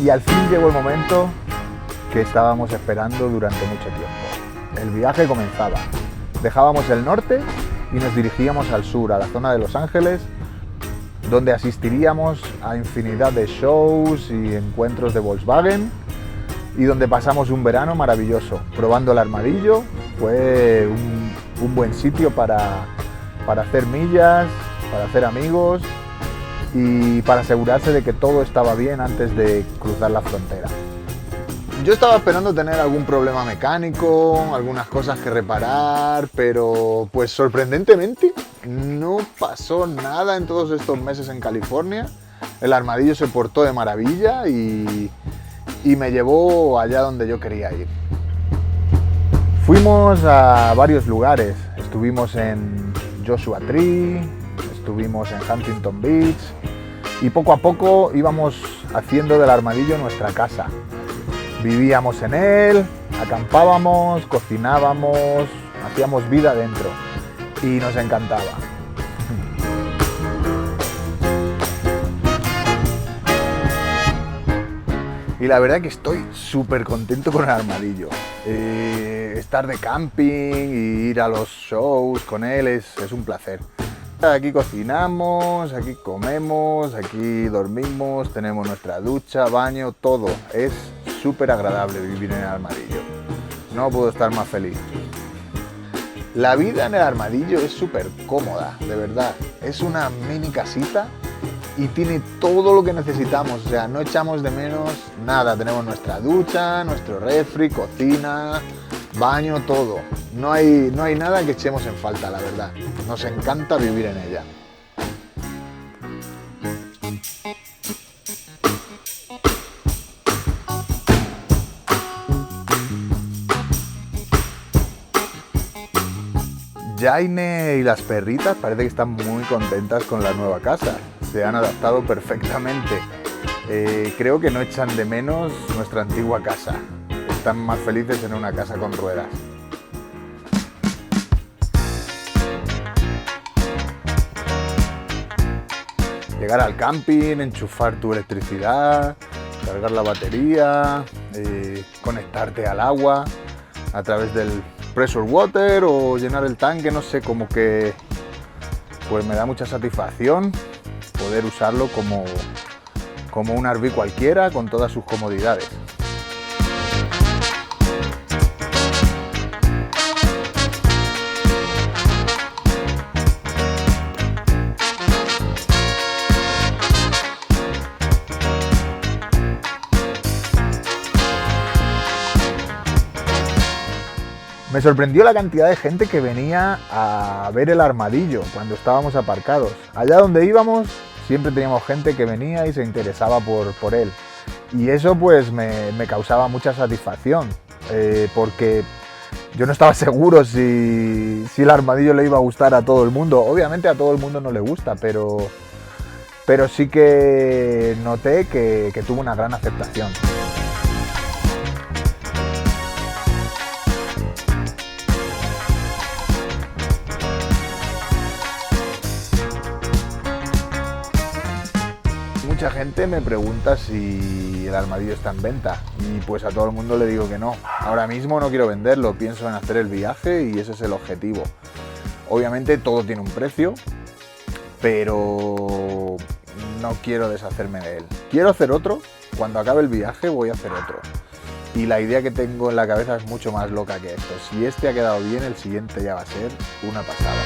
Y al fin llegó el momento que estábamos esperando durante mucho tiempo. El viaje comenzaba. Dejábamos el norte y nos dirigíamos al sur, a la zona de Los Ángeles, donde asistiríamos a infinidad de shows y encuentros de Volkswagen y donde pasamos un verano maravilloso, probando el Armadillo. Fue un buen sitio para hacer millas, para hacer amigos y para asegurarse de que todo estaba bien antes de cruzar la frontera. Yo estaba esperando tener algún problema mecánico, algunas cosas que reparar, pero pues sorprendentemente no pasó nada en todos estos meses en California. El Armadillo se portó de maravilla y me llevó allá donde yo quería ir. Fuimos a varios lugares, estuvimos en Joshua Tree, estuvimos en Huntington Beach y poco a poco íbamos haciendo del Armadillo nuestra casa. Vivíamos en él, acampábamos, cocinábamos, hacíamos vida dentro y nos encantaba. Y la verdad que estoy súper contento con el Armadillo. Estar de camping y ir a los shows con él es un placer. Aquí cocinamos, aquí comemos, aquí dormimos, tenemos nuestra ducha, baño, todo. Es súper agradable vivir en el Armadillo. No puedo estar más feliz. La vida en el Armadillo es súper cómoda, de verdad. Es una mini casita y tiene todo lo que necesitamos, o sea, no echamos de menos nada. Tenemos nuestra ducha, nuestro refri, cocina, baño, todo. No hay nada que echemos en falta, la verdad. Nos encanta vivir en ella. Jaine y las perritas parece que están muy contentas con la nueva casa. Se han adaptado perfectamente. Creo que no echan de menos nuestra antigua casa. Están más felices en una casa con ruedas. Llegar al camping, enchufar tu electricidad, cargar la batería, conectarte al agua a través del pressure water o llenar el tanque, no sé, como que pues me da mucha satisfacción poder usarlo como un RV cualquiera con todas sus comodidades. Me sorprendió la cantidad de gente que venía a ver el Armadillo cuando estábamos aparcados. Allá donde íbamos siempre teníamos gente que venía y se interesaba por él. Y eso pues me causaba mucha satisfacción, porque yo no estaba seguro si el Armadillo le iba a gustar a todo el mundo. Obviamente a todo el mundo no le gusta, pero sí que noté que tuvo una gran aceptación. Mucha gente me pregunta si el Armadillo está en venta y pues a todo el mundo le digo que no. Ahora mismo no quiero venderlo, pienso en hacer el viaje y ese es el objetivo. Obviamente todo tiene un precio, pero no quiero deshacerme de él. Quiero hacer otro, cuando acabe el viaje voy a hacer otro. Y la idea que tengo en la cabeza es mucho más loca que esto. Si este ha quedado bien, el siguiente ya va a ser una pasada.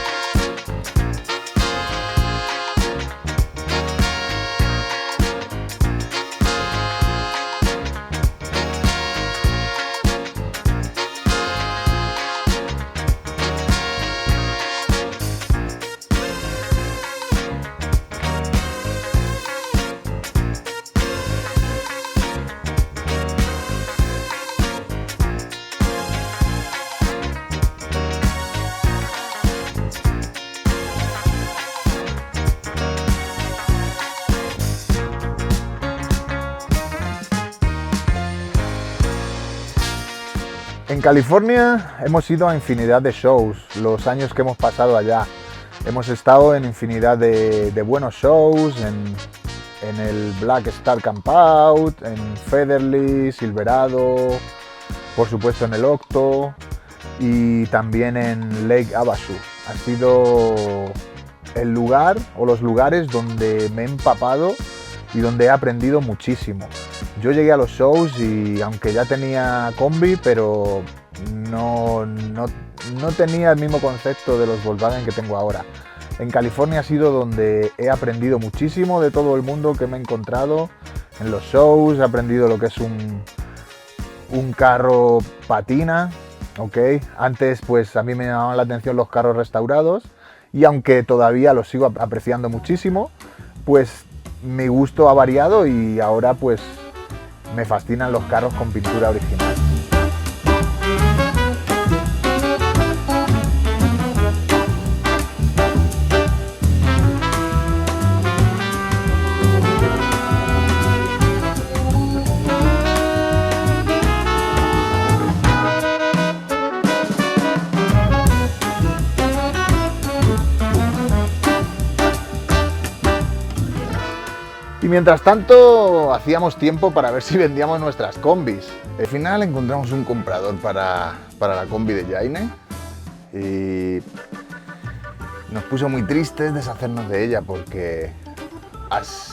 En California hemos ido a infinidad de shows, los años que hemos pasado allá. Hemos estado en infinidad de buenos shows, en el Black Star Campout, en Featherly, Silverado, por supuesto en el Octo y también en Lake Havasu. Ha sido el lugar o los lugares donde me he empapado y donde he aprendido muchísimo. Yo llegué a los shows y aunque ya tenía combi, pero no tenía el mismo concepto de los Volkswagen que tengo ahora. En California ha sido donde he aprendido muchísimo de todo el mundo que me he encontrado en los shows. He aprendido lo que es un carro patina, ¿ok? Antes pues a mí me llamaban la atención los carros restaurados y aunque todavía los sigo apreciando muchísimo, pues mi gusto ha variado y ahora pues me fascinan los carros con pintura original. Y mientras tanto hacíamos tiempo para ver si vendíamos nuestras combis. Al final encontramos un comprador para la combi de Jaime y nos puso muy tristes deshacernos de ella porque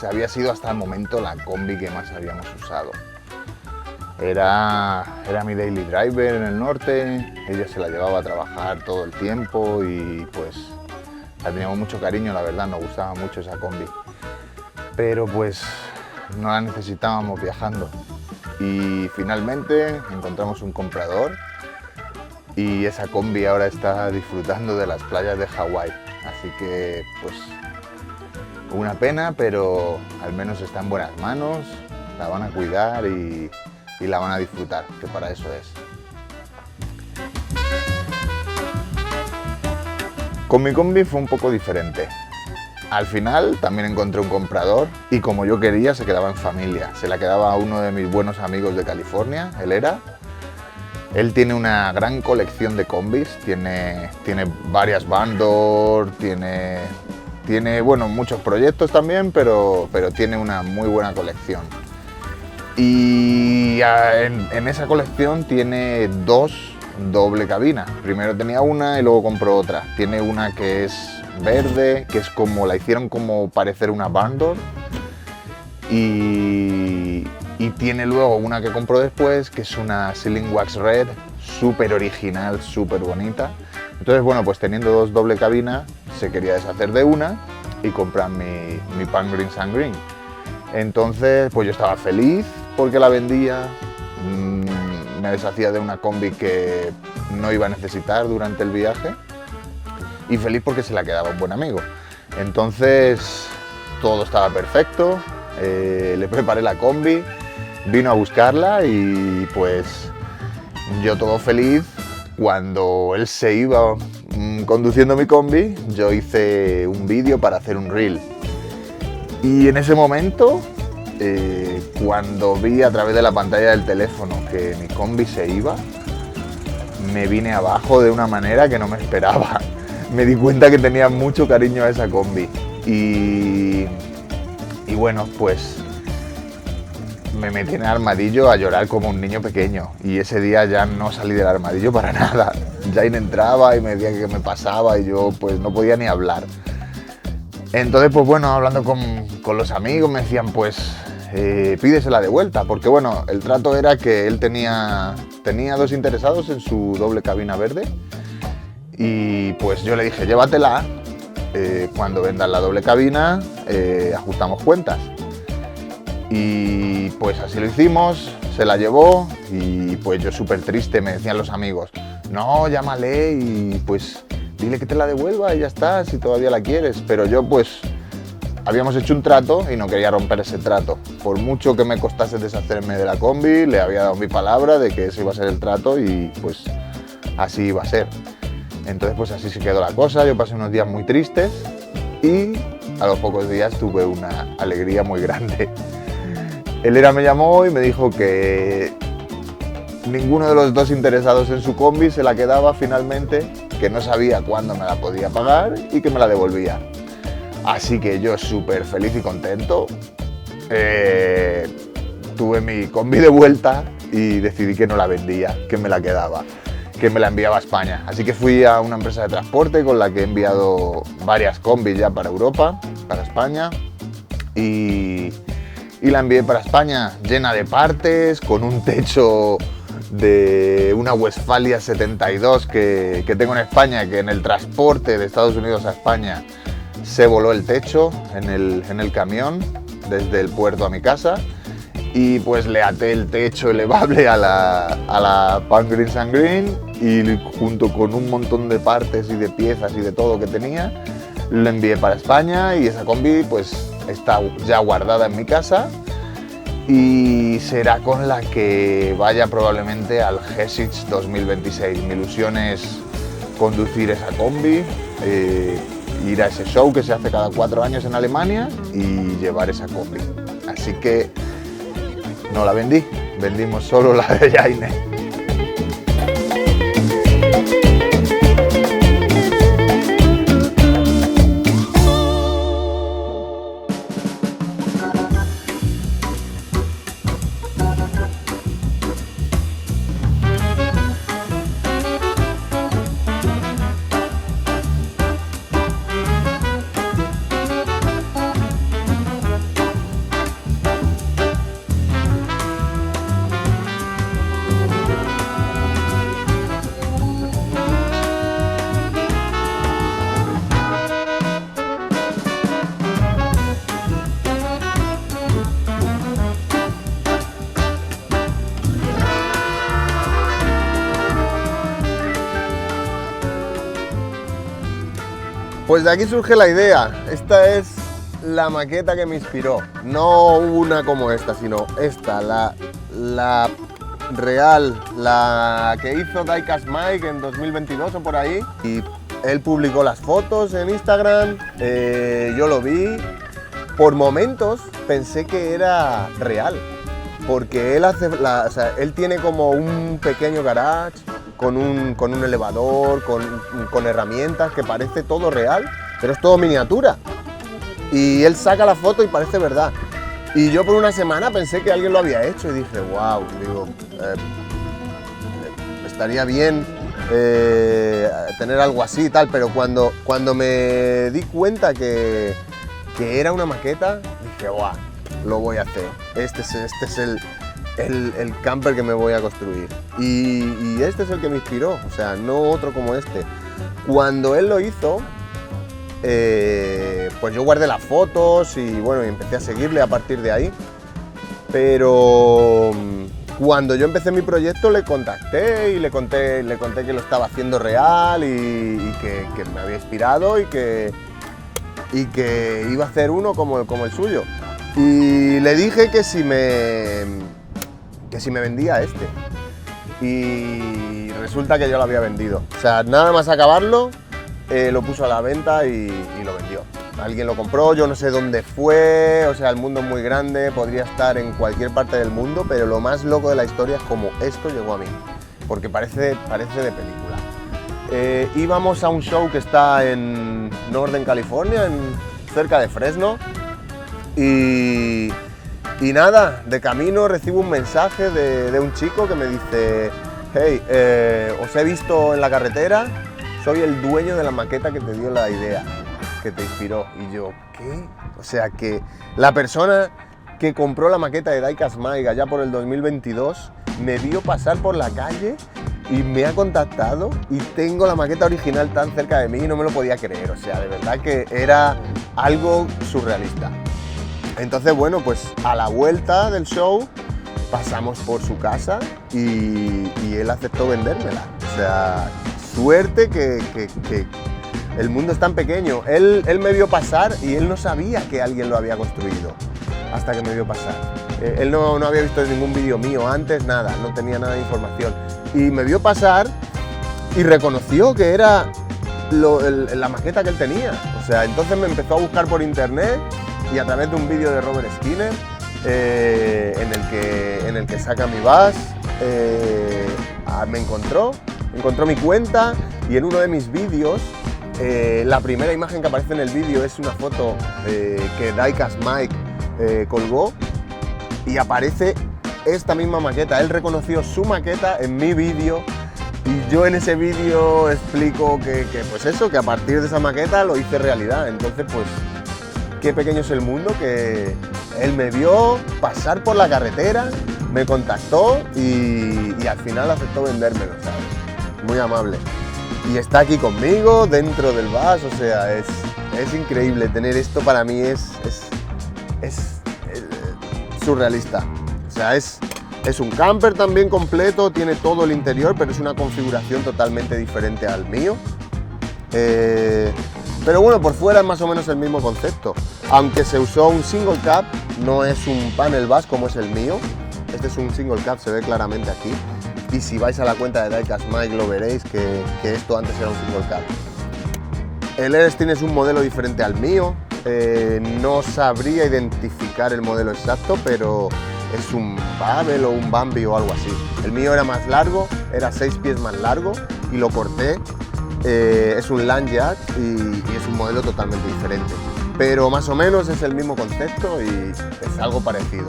había sido hasta el momento la combi que más habíamos usado. Era mi daily driver en el norte, ella se la llevaba a trabajar todo el tiempo y pues la teníamos mucho cariño, la verdad, nos gustaba mucho esa combi. Pero pues no la necesitábamos viajando y finalmente encontramos un comprador y esa combi ahora está disfrutando de las playas de Hawái, así que pues una pena, pero al menos está en buenas manos, la van a cuidar y la van a disfrutar, que para eso es. Con mi combi fue un poco diferente. Al final también encontré un comprador y como yo quería se quedaba en familia. Se la quedaba a uno de mis buenos amigos de California, Él tiene una gran colección de combis, tiene varias Bandor, tiene bueno, muchos proyectos también, pero tiene una muy buena colección. Y en esa colección tiene dos doble cabina. Primero tenía una y luego compró otra. Tiene una que es verde, que es como la hicieron como parecer una Bandor, y tiene luego una que compró después que es una Sealing Wax Red, súper original, súper bonita. Entonces bueno, pues teniendo dos doble cabina se quería deshacer de una y comprar mi Pan Green Sun Green. Entonces pues yo estaba feliz porque la vendía, me deshacía de una combi que no iba a necesitar durante el viaje y feliz porque se la quedaba un buen amigo. Entonces todo estaba perfecto, le preparé la combi, vino a buscarla y pues yo todo feliz. Cuando él se iba conduciendo mi combi, yo hice un vídeo para hacer un reel. Y en ese momento, cuando vi a través de la pantalla del teléfono que mi combi se iba, me vine abajo de una manera que no me esperaba. Me di cuenta que tenía mucho cariño a esa combi y bueno, pues me metí en el armadillo a llorar como un niño pequeño y ese día ya no salí del armadillo para nada. Jane entraba y me decía que me pasaba y yo pues no podía ni hablar. Entonces pues bueno, hablando con los amigos me decían pues pídesela de vuelta, porque bueno, el trato era que él tenía dos interesados en su doble cabina verde. Y pues yo le dije, llévatela, cuando vendas la doble cabina ajustamos cuentas. Y pues así lo hicimos, se la llevó y pues yo súper triste, me decían los amigos, no, llámale y pues dile que te la devuelva y ya está, si todavía la quieres. Pero yo pues habíamos hecho un trato y no quería romper ese trato. Por mucho que me costase deshacerme de la combi, le había dado mi palabra de que ese iba a ser el trato y pues así iba a ser. Entonces pues así se quedó la cosa, yo pasé unos días muy tristes y a los pocos días tuve una alegría muy grande. Me llamó y me dijo que ninguno de los dos interesados en su combi se la quedaba finalmente, que no sabía cuándo me la podía pagar y que me la devolvía. Así que yo súper feliz y contento, tuve mi combi de vuelta y decidí que no la vendía, que me la quedaba, que me la enviaba a España. Así que fui a una empresa de transporte con la que he enviado varias combis ya para Europa, para España, y la envié para España llena de partes, con un techo de una Westfalia 72 que tengo en España, que en el transporte de Estados Unidos a España se voló el techo en el camión desde el puerto a mi casa, y pues le até el techo elevable a la Pan Green San Green, y junto con un montón de partes y de piezas y de todo que tenía, lo envié para España, y esa combi pues está ya guardada en mi casa y será con la que vaya probablemente al GESIX 2026. Mi ilusión es conducir esa combi, ir a ese show que se hace cada 4 años en Alemania y llevar esa combi. Así que no la vendí, vendimos solo la de Jaime. Pues de aquí surge la idea. Esta es la maqueta que me inspiró. No una como esta, sino esta, la real, la que hizo Diecast Mike en 2022 o por ahí. Y él publicó las fotos en Instagram, yo lo vi. Por momentos pensé que era real, porque él tiene como un pequeño garage con un elevador, con herramientas, que parece todo real, pero es todo miniatura. Y él saca la foto y parece verdad. Y yo por una semana pensé que alguien lo había hecho y dije, wow, digo, estaría bien tener algo así y tal, pero cuando me di cuenta que era una maqueta, dije, wow, lo voy a hacer. Este es el camper que me voy a construir. Y este es el que me inspiró, o sea, no otro como este. Cuando él lo hizo, pues yo guardé las fotos y bueno, y empecé a seguirle a partir de ahí. Pero cuando yo empecé mi proyecto le contacté y le conté que lo estaba haciendo real y que me había inspirado y que iba a hacer uno como el suyo. Y le dije que si me vendía este. Y resulta que yo lo había vendido. O sea, nada más acabarlo, lo puso a la venta y lo vendió. Alguien lo compró, yo no sé dónde fue, o sea, el mundo es muy grande, podría estar en cualquier parte del mundo, pero lo más loco de la historia es cómo esto llegó a mí, porque parece de película. Íbamos a un show que está en Northern California, cerca de Fresno, y nada, de camino recibo un mensaje de un chico que me dice: hey, os he visto en la carretera, soy el dueño de la maqueta que te dio la idea, que te inspiró. Y yo, ¿qué? O sea, que la persona que compró la maqueta de Diecast Mike allá por el 2022 me vio pasar por la calle y me ha contactado y tengo la maqueta original tan cerca de mí y no me lo podía creer. O sea, de verdad que era algo surrealista. Entonces, bueno, pues a la vuelta del show pasamos por su casa y él aceptó vendérmela. O sea, suerte que el mundo es tan pequeño. Él me vio pasar y él no sabía que alguien lo había construido hasta que me vio pasar. Él no había visto ningún vídeo mío antes, nada, no tenía nada de información. Y me vio pasar y reconoció que era la maqueta que él tenía. O sea, entonces me empezó a buscar por internet y a través de un vídeo de Robert Skinner en el que saca mi bus, me encontró mi cuenta y en uno de mis vídeos, la primera imagen que aparece en el vídeo es una foto que Diecast Mike colgó y aparece esta misma maqueta. Él reconoció su maqueta en mi vídeo y yo en ese vídeo explico que pues eso, que a partir de esa maqueta lo hice realidad. Entonces pues qué pequeño es el mundo, que él me vio pasar por la carretera, me contactó y al final aceptó vendérmelo, ¿sabes? Muy amable. Y está aquí conmigo, dentro del bus, o sea, es increíble tener esto. Para mí es surrealista. O sea, es un camper también completo, tiene todo el interior, pero es una configuración totalmente diferente al mío. Pero bueno, por fuera es más o menos el mismo concepto. Aunque se usó un single cab, no es un panel bus como es el mío. Este es un single cab, se ve claramente aquí. Y si vais a la cuenta de Diecast Mike lo veréis que esto antes era un single cab. El Airstream es un modelo diferente al mío. No sabría identificar el modelo exacto, pero es un Babel o un Bambi o algo así. El mío era más largo, era 6 pies más largo y lo corté. Es un Lanyard y es un modelo totalmente diferente. Pero más o menos es el mismo concepto y es algo parecido.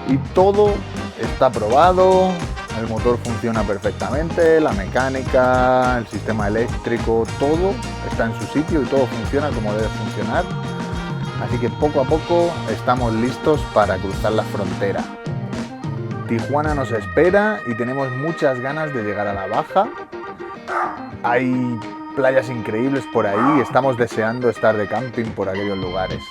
Y todo está probado, el motor funciona perfectamente, la mecánica, el sistema eléctrico, todo está en su sitio y todo funciona como debe funcionar. Así que poco a poco estamos listos para cruzar la frontera. Tijuana nos espera y tenemos muchas ganas de llegar a la Baja. Hay playas increíbles por ahí y estamos deseando estar de camping por aquellos lugares.